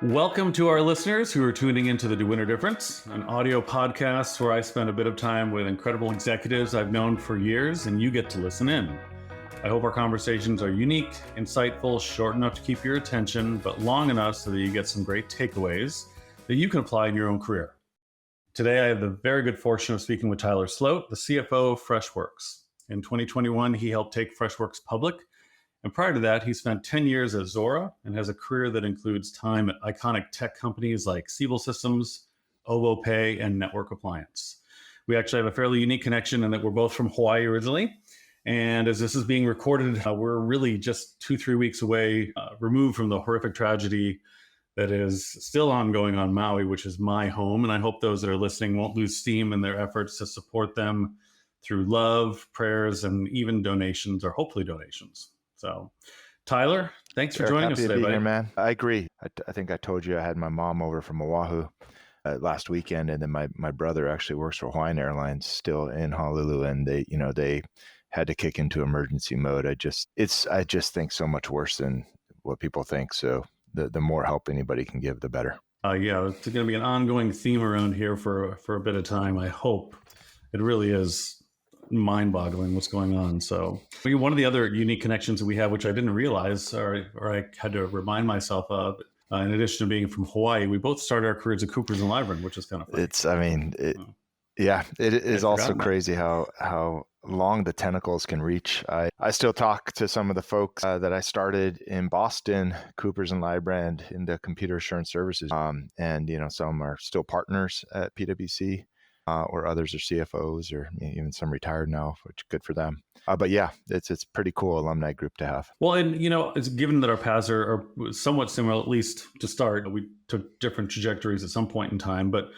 Welcome to our listeners who are tuning into the Do Winner Difference, an audio podcast where I spend a bit of time with incredible executives I've known for years, and you get to listen in. I hope our conversations are unique, insightful, short enough to keep your attention, but long enough so that you get some great takeaways that you can apply in your own career. Today, I have the very good fortune of speaking with Tyler Sloat, the CFO of Freshworks. In 2021, he helped take Freshworks public. And prior to that, he spent 10 years at Zuora and has a career that includes time at iconic tech companies like Siebel Systems, OvoPay, and Network Appliance. We actually have a fairly unique connection in that we're both from Hawaii originally. And as this is being recorded, we're really just 2-3 weeks away, removed from the horrific tragedy that is still ongoing on Maui, which is my home. And I hope those that are listening won't lose steam in their efforts to support them through love, prayers, and even donations, or hopefully donations. So, Tyler, thanks for joining us today, buddy. Here, man. I agree. I think I told you I had my mom over from Oahu last weekend, and then my brother actually works for Hawaiian Airlines still in Honolulu, and they had to kick into emergency mode. I just think so much worse than what people think. So the more help anybody can give, the better. Yeah, it's going to be an ongoing theme around here for a bit of time. I hope. It really is mind-boggling what's going on. So one of the other unique connections that we have, which I didn't realize, or I had to remind myself of, in addition to being from Hawaii, we both started our careers at Coopers and Lybrand, which is kind of funny. It is also crazy how long the tentacles can reach. I still talk to some of the folks that I started in Boston, Coopers and Lybrand, in the computer assurance services. And some are still partners at PwC. Or others are CFOs, or even some retired now, which is good for them. But yeah, it's pretty cool alumni group to have. Well, and it's given that our paths are somewhat similar, at least to start. We took different trajectories at some point in time, but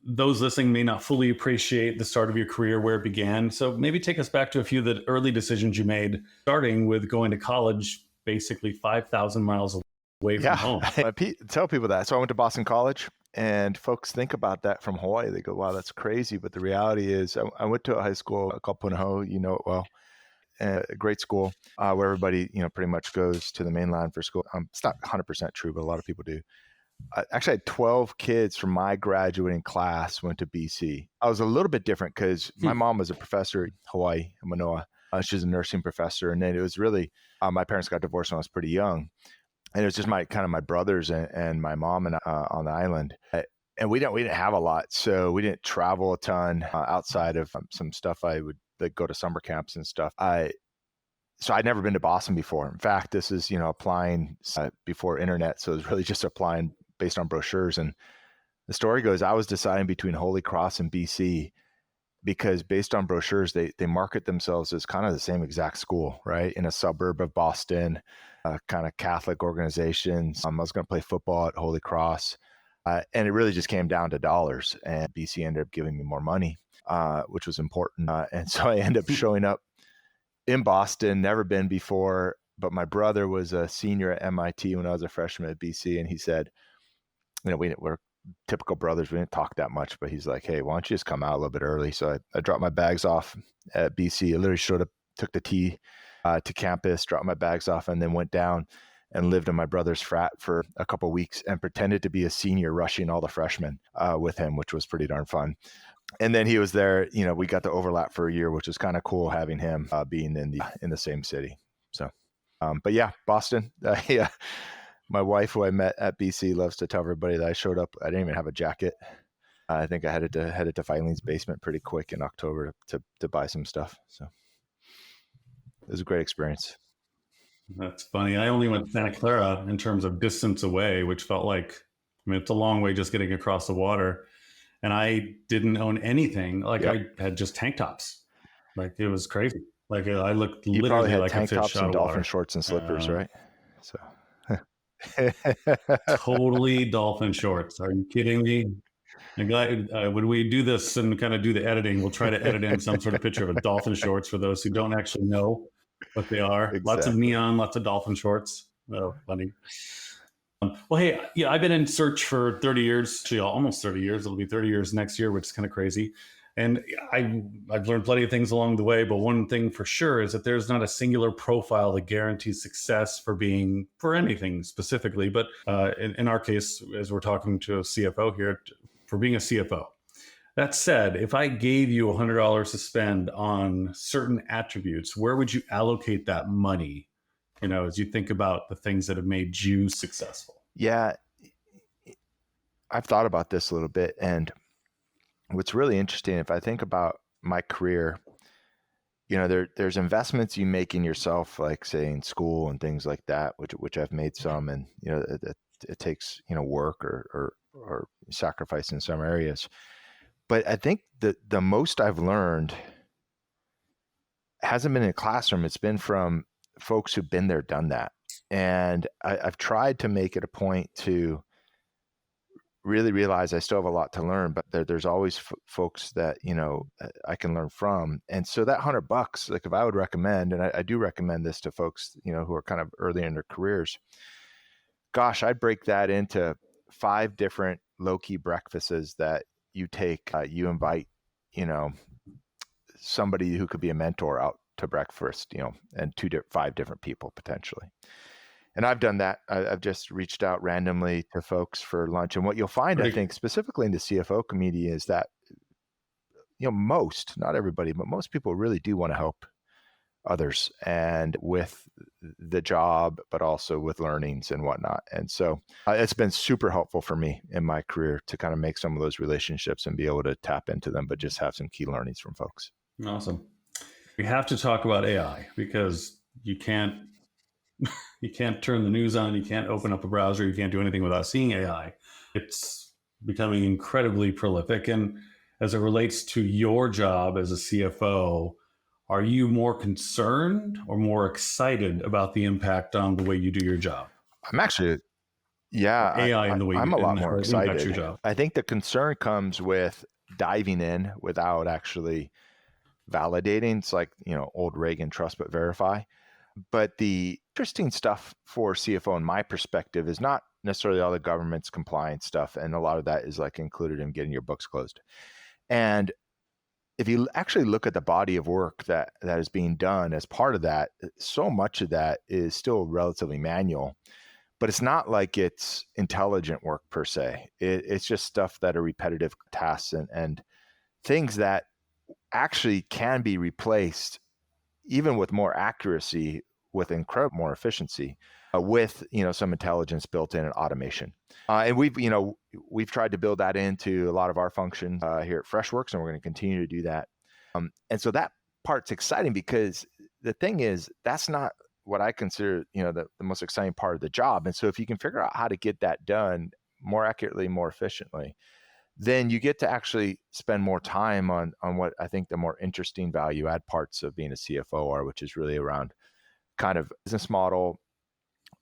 those listening may not fully appreciate the start of your career, where it began. So maybe take us back to a few of the early decisions you made, starting with going to college, basically 5,000 miles away from home. I tell people that. So I went to Boston College. And folks think about that from Hawaii. They go, wow, that's crazy. But the reality is I went to a high school called Punahou, you know it well, a great school where everybody, pretty much goes to the mainland for school. It's not 100% true, but a lot of people do. I actually had 12 kids from my graduating class went to BC. I was a little bit different because my mom was a professor in Hawaii, in Manoa. She was a nursing professor. And then it was really, my parents got divorced when I was pretty young. And it was just my brothers and my mom and on the island, and we didn't have a lot, so we didn't travel a ton outside of some stuff. I would go to summer camps and stuff. So I'd never been to Boston before. In fact, this is applying before internet, so it was really just applying based on brochures. And the story goes, I was deciding between Holy Cross and BC because based on brochures, they market themselves as kind of the same exact school, right, in a suburb of Boston. Kind of Catholic organizations. I was going to play football at Holy Cross. And it really just came down to dollars. And BC ended up giving me more money, which was important. And so I ended up showing up in Boston, never been before. But my brother was a senior at MIT when I was a freshman at BC. And he said, we're typical brothers. We didn't talk that much. But he's like, hey, why don't you just come out a little bit early? So I dropped my bags off at BC. I literally showed up, took the T to campus, dropped my bags off, and then went down and lived in my brother's frat for a couple of weeks and pretended to be a senior, rushing all the freshmen with him, which was pretty darn fun. And then he was there. We got to overlap for a year, which was kind of cool having him being in the same city. So, but yeah, Boston. Yeah, my wife, who I met at BC, loves to tell everybody that I showed up. I didn't even have a jacket. I think I headed to Filene's basement pretty quick in October to buy some stuff. So. It was a great experience. That's funny. I only went to Santa Clara in terms of distance away, which felt like, it's a long way just getting across the water. And I didn't own anything. I had just tank tops. It was crazy. I looked you literally had like tank a fish tops out and of dolphin water. Shorts and slippers, right? So totally dolphin shorts. Are you kidding me? When we do this and kind of do the editing, we'll try to edit in some sort of picture of a dolphin shorts for those who don't actually know what they are. Exactly. Lots of neon, lots of dolphin shorts. Oh, funny. Well, hey, yeah, I've been in search for 30 years, actually almost 30 years. It'll be 30 years next year, which is kind of crazy. And I've learned plenty of things along the way, but one thing for sure is that there's not a singular profile that guarantees success for anything specifically. But in our case, as we're talking to a CFO here, for being a CFO. That said, if I gave you $100 to spend on certain attributes, where would you allocate that money? As you think about the things that have made you successful. Yeah, I've thought about this a little bit, and what's really interesting, if I think about my career, there's investments you make in yourself, like say in school and things like that, which I've made some, and it takes work or sacrifice in some areas. But I think the most I've learned hasn't been in a classroom. It's been from folks who've been there, done that. And I've tried to make it a point to really realize I still have a lot to learn, but there's always folks that, I can learn from. And so that $100, like if I would recommend, and I do recommend this to folks, who are kind of early in their careers, gosh, I'd break that into 5 different low-key breakfasts that you take, you invite, somebody who could be a mentor out to breakfast, and 5 different people potentially. And I've done that. I've just reached out randomly to folks for lunch. And what you'll find, I think, specifically in the CFO community is that, not everybody, but most people really do want to help others and with the job, but also with learnings and whatnot. And so it's been super helpful for me in my career to kind of make some of those relationships and be able to tap into them, but just have some key learnings from folks. Awesome. We have to talk about AI because you can't turn the news on. You can't open up a browser. You can't do anything without seeing AI. It's becoming incredibly prolific. And as it relates to your job as a CFO, are you more concerned or more excited about the impact on the way you do your job? I'm actually, AI in the way I'm a lot more excited. Your job. I think the concern comes with diving in without actually validating. It's like, old Reagan, trust but verify. But the interesting stuff for CFO, in my perspective, is not necessarily all the government's compliance stuff. And a lot of that is like included in getting your books closed. And if you actually look at the body of work that is being done as part of that, so much of that is still relatively manual, but it's not like it's intelligent work per se. It's just stuff that are repetitive tasks and things that actually can be replaced even with more accuracy, with incredible more efficiency, with some intelligence built in and automation. And we've tried to build that into a lot of our functions here at Freshworks, and we're going to continue to do that. And so that part's exciting because the thing is, that's not what I consider the most exciting part of the job. And so if you can figure out how to get that done more accurately, more efficiently, then you get to actually spend more time on what I think the more interesting value add parts of being a CFO are, which is really around kind of business model,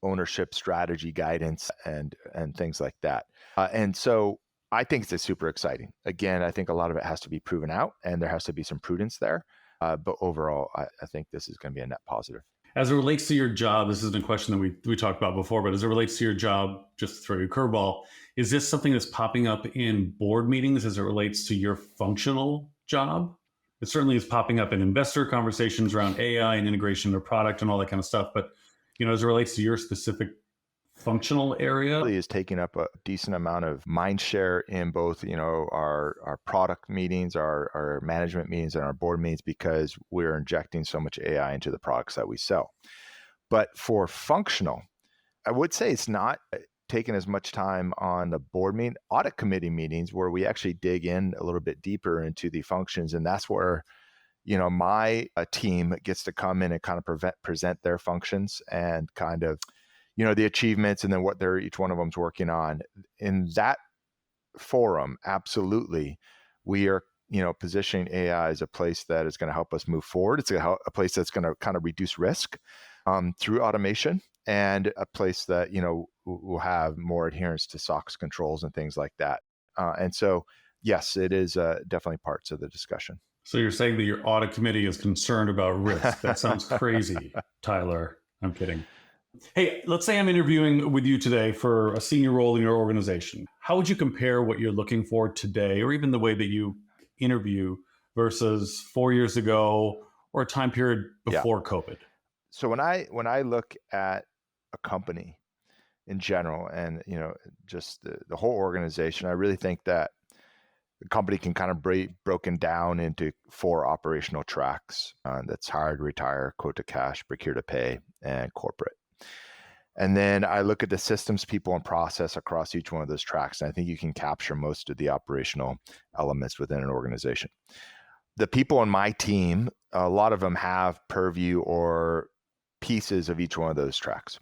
ownership, strategy, guidance, and things like that. And so I think it's super exciting. Again, I think a lot of it has to be proven out and there has to be some prudence there. But overall, I think this is going to be a net positive. As it relates to your job, this isn't a question that we talked about before, but as it relates to your job, just to throw you a curveball, is this something that's popping up in board meetings as it relates to your functional job? It certainly is popping up in investor conversations around AI and integration of product and all that kind of stuff. But, as it relates to your specific functional area, really is taking up a decent amount of mind share in both, our product meetings, our management meetings, and our board meetings, because we're injecting so much AI into the products that we sell. But for functional, I would say it's not taking as much time on the board meeting, audit committee meetings, where we actually dig in a little bit deeper into the functions. And that's where, my team gets to come in and kind of present their functions and kind of, the achievements and then what each one of them's working on. In that forum, absolutely, we are, positioning AI as a place that is going to help us move forward. It's a place that's going to kind of reduce risk through automation, and a place that, will have more adherence to SOX controls and things like that. And so, yes, it is definitely parts of the discussion. So you're saying that your audit committee is concerned about risk. That sounds crazy, Tyler. I'm kidding. Hey, let's say I'm interviewing with you today for a senior role in your organization. How would you compare what you're looking for today, or even the way that you interview versus 4 years ago or a time period before COVID? So when I look at a company in general, and just the whole organization, I really think that the company can kind of be broken down into 4 operational tracks. That's hire to retire, quote to cash, procure to pay, and corporate. And then I look at the systems, people, and process across each one of those tracks. And I think you can capture most of the operational elements within an organization. The people on my team, a lot of them have purview or pieces of each one of those tracks.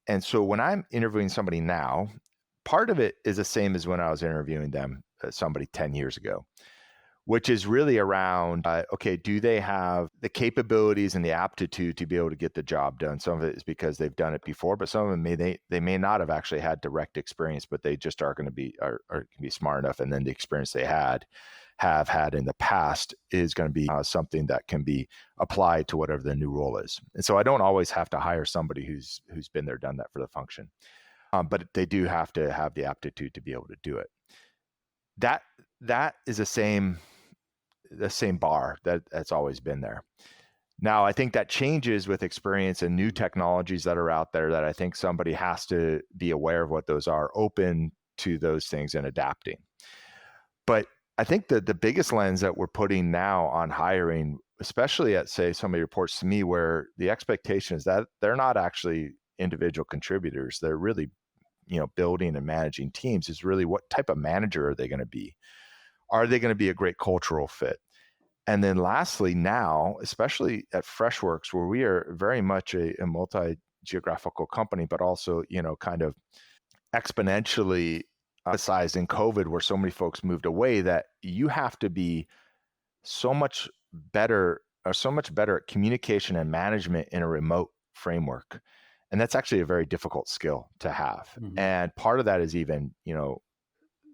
And so when I'm interviewing somebody now, part of it is the same as when I was interviewing them, somebody 10 years ago, which is really around, okay, do they have the capabilities and the aptitude to be able to get the job done? Some of it is because they've done it before, but some of them they may not have actually had direct experience, but they just are going to be can be smart enough, and then the experience they have had in the past is going to be something that can be applied to whatever the new role is. And so I don't always have to hire somebody who's been there, done that for the function, but they do have to have the aptitude to be able to do it. That is the same bar that's always been there. Now, I think that changes with experience and new technologies that are out there, that I think somebody has to be aware of what those are, open to those things and adapting. But I think that the biggest lens that we're putting now on hiring, especially at, say, somebody reports to me, where the expectation is that they're not actually individual contributors, they're really, building and managing teams, is really what type of manager are they going to be? Are they going to be a great cultural fit? And then lastly, now, especially at Freshworks, where we are very much a multi-geographical company, but also, kind of exponentially sized in COVID, where so many folks moved away, that you have to be so much better at communication and management in a remote framework. And that's actually a very difficult skill to have. Mm-hmm. And part of that is even,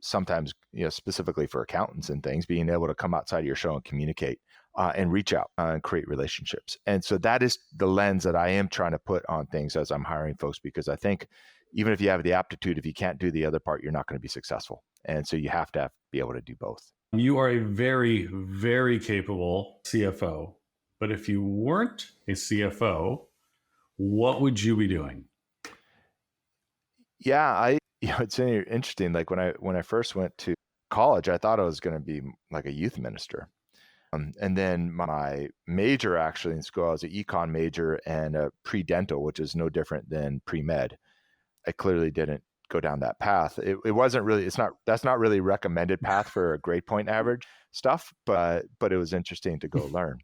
sometimes, specifically for accountants and things, being able to come outside of your show and communicate and reach out and create relationships. And so that is the lens that I am trying to put on things as I'm hiring folks, because I think even if you have the aptitude, if you can't do the other part, you're not going to be successful. And so you have to be able to do both. You are a very, very capable CFO, but if you weren't a CFO, what would you be doing? Yeah, it's interesting. Like when I first went to college, I thought I was going to be like a youth minister. And then my major actually in school, I was an econ major and a pre-dental, which is no different than pre-med. I clearly didn't go down that path. It wasn't really, that's not really a recommended path for a grade point average stuff, but it was interesting to go learn.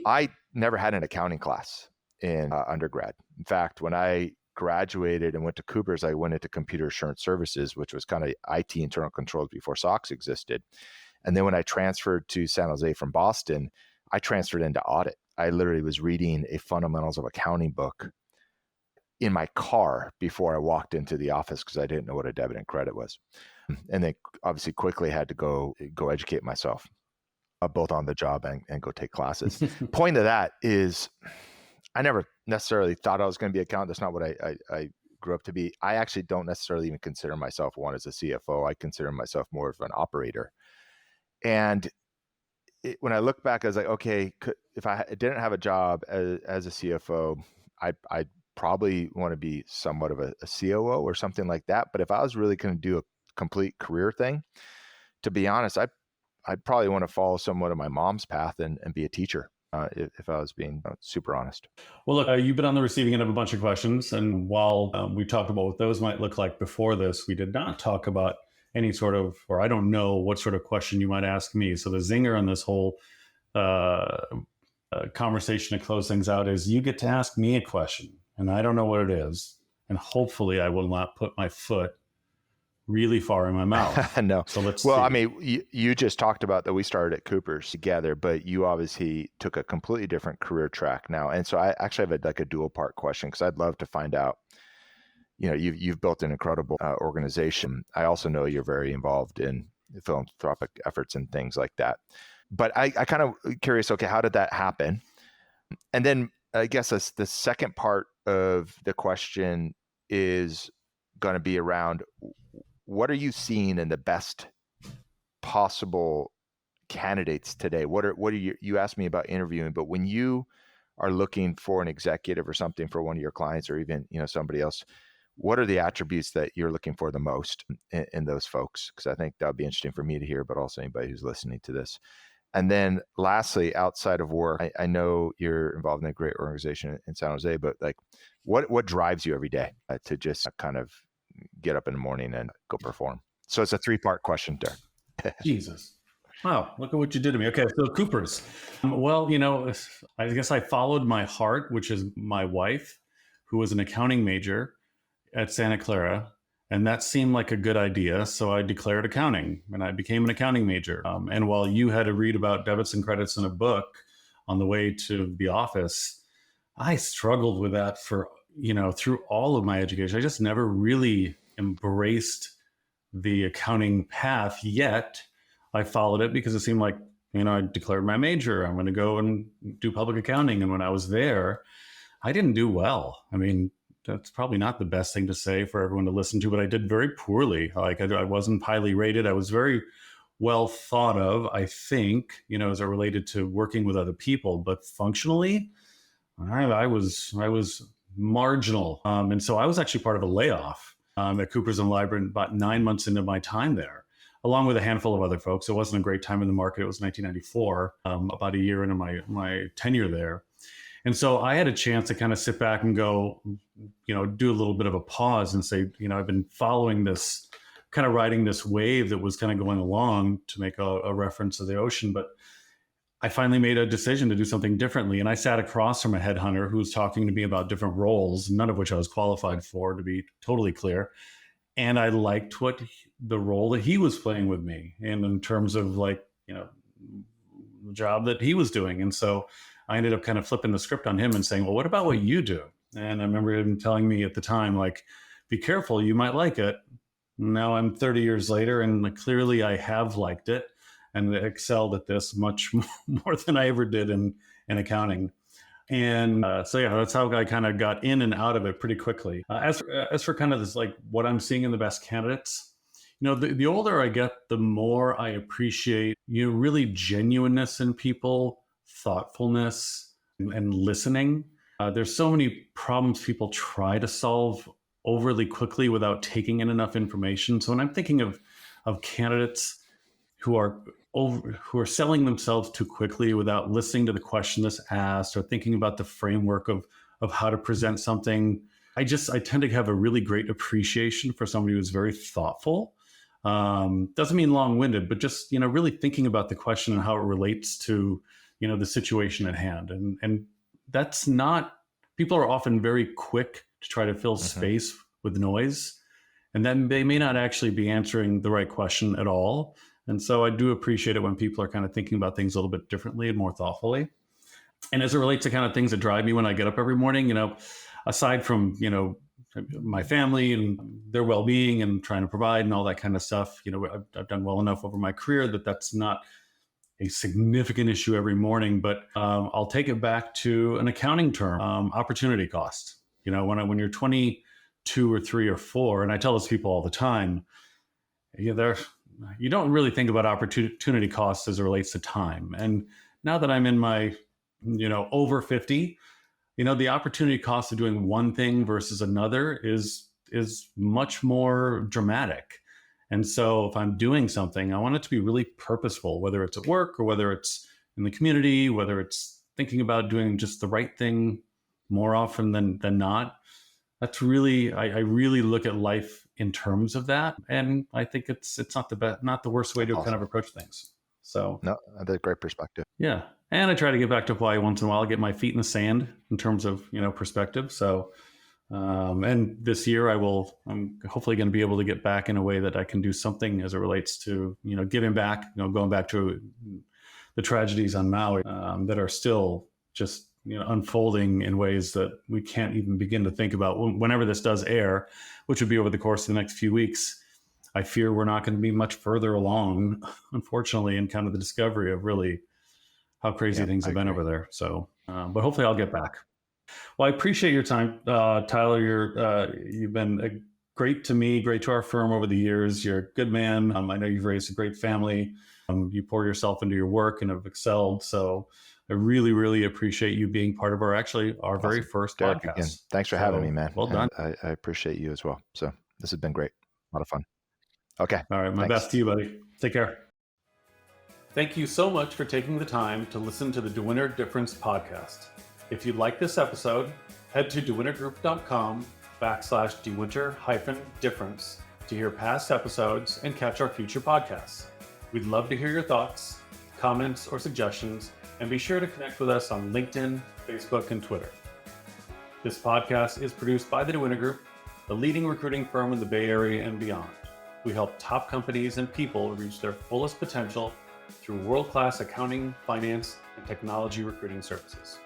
I never had an accounting class in undergrad. In fact, when I graduated and went to Coopers, I went into computer assurance services, which was kind of IT internal controls before SOX existed. And then when I transferred to San Jose from Boston, I transferred into audit. I literally was reading a fundamentals of accounting book in my car before I walked into the office, because I didn't know what a debit and credit was. And then obviously quickly had to go educate myself, both on the job and go take classes. Point of that is, I never necessarily thought I was going to be an accountant. That's not what I grew up to be. I actually don't necessarily even consider myself one as a CFO. I consider myself more of an operator. And when I look back, I was like, okay, if I didn't have a job as a CFO, I'd probably want to be somewhat of a COO or something like that. But if I was really going to do a complete career thing, to be honest, I'd probably want to follow somewhat of my mom's path and be a teacher. If I was being super honest. Well, look, you've been on the receiving end of a bunch of questions. And while we talked about what those might look like before this, we did not talk about any sort of, or I don't know what sort of question you might ask me. So the zinger on this whole conversation to close things out is you get to ask me a question. And I don't know what it is. And hopefully I will not put my foot really far in my mouth. No. So let's see. I mean, you just talked about that we started at Coopers together, but you obviously took a completely different career track now. And so I actually have a dual part question, because I'd love to find out, you've built an incredible organization. I also know you're very involved in philanthropic efforts and things like that. But I kind of curious, okay, how did that happen? And then I guess the second part of the question is going to be around, what are you seeing in the best possible candidates today? What are you asked me about interviewing, but when you are looking for an executive or something for one of your clients or even, somebody else, what are the attributes that you're looking for the most in those folks? Because I think that would be interesting for me to hear, but also anybody who's listening to this. And then lastly, outside of work, I know you're involved in a great organization in San Jose, but like what drives you every day to just kind of get up in the morning and go perform? So it's a 3-part question there. Jesus. Wow, look at what you did to me. Okay, so Coopers. Well, I guess I followed my heart, which is my wife, who was an accounting major at Santa Clara. And that seemed like a good idea. So I declared accounting and I became an accounting major. And while you had to read about debits and credits in a book on the way to the office, I struggled with that for, through all of my education. I just never really embraced the accounting path yet. I followed it because it seemed like, I declared my major. I'm going to go and do public accounting. And when I was there, I didn't do well. I mean, that's probably not the best thing to say for everyone to listen to, but I did very poorly. Like I wasn't highly rated. I was very well thought of, I think, as it related to working with other people, but functionally, I was marginal. And so I was actually part of a layoff at Coopers & Lybrand about 9 months into my time there, along with a handful of other folks. It wasn't a great time in the market. It was 1994, about a year into my tenure there. And so I had a chance to kind of sit back and go, do a little bit of a pause and say, I've been following this, kind of riding this wave that was kind of going along, to make a reference to the ocean. But I finally made a decision to do something differently. And I sat across from a headhunter who was talking to me about different roles, none of which I was qualified for, to be totally clear. And I liked the role that he was playing with me, and in terms of the job that he was doing. And so I ended up kind of flipping the script on him and saying, well, what about what you do? And I remember him telling me at the time, like, be careful, you might like it. Now I'm 30 years later, and clearly I have liked it and excelled at this much more than I ever did in accounting. And so, yeah, that's how I kind of got in and out of it pretty quickly. As for kind of this, like what I'm seeing in the best candidates, the older I get, the more I appreciate, really genuineness in people, thoughtfulness, and listening. There's so many problems people try to solve overly quickly without taking in enough information. So when I'm thinking of candidates who are selling themselves too quickly without listening to the question that's asked or thinking about the framework of how to present something, I tend to have a really great appreciation for somebody who's very thoughtful. Doesn't mean long-winded, but just, really thinking about the question and how it relates to, the situation at hand. And that's not, people are often very quick to try to fill space with noise. And then they may not actually be answering the right question at all. And so I do appreciate it when people are kind of thinking about things a little bit differently and more thoughtfully. And as it relates to kind of things that drive me when I get up every morning, aside from, my family and their well-being and trying to provide and all that kind of stuff, I've done well enough over my career that that's not a significant issue every morning. But I'll take it back to an accounting term, opportunity cost. When you're 22 or 3 or 4, and I tell those people all the time, you don't really think about opportunity costs as it relates to time. And now that I'm in my, over 50, the opportunity cost of doing one thing versus another is much more dramatic. And so if I'm doing something, I want it to be really purposeful, whether it's at work or whether it's in the community, whether it's thinking about doing just the right thing more often than not. That's really, I really look at life in terms of that. And I think it's not the worst way to kind of approach things. So no, that's a great perspective. Yeah. And I try to get back to Hawaii once in a while, get my feet in the sand in terms of, perspective. So, and this year I'm hopefully going to be able to get back in a way that I can do something as it relates to, giving back, going back to the tragedies on Maui that are still just, unfolding in ways that we can't even begin to think about whenever this does air, which would be over the course of the next few weeks. I fear we're not going to be much further along, unfortunately, in kind of the discovery of really how crazy things have been over there. So, but hopefully I'll get back. Well, I appreciate your time, Tyler. You've been great to me, great to our firm over the years. You're a good man. I know you've raised a great family. You pour yourself into your work and have excelled. So I really, really appreciate you being part of our Awesome. very first Derek, podcast. again, thanks for having me, man. Well done. And I appreciate you as well. So this has been great. A lot of fun. Okay. All right. My Thanks. best to you, buddy. Take care. Thank you so much for taking the time to listen to the DeWinter Difference podcast. If you like this episode, head to dewintergroup.com/dewinter-difference to hear past episodes and catch our future podcasts. We'd love to hear your thoughts, comments, or suggestions, and be sure to connect with us on LinkedIn, Facebook, and Twitter. This podcast is produced by the DeWinter Group, the leading recruiting firm in the Bay Area and beyond. We help top companies and people reach their fullest potential through world-class accounting, finance, and technology recruiting services.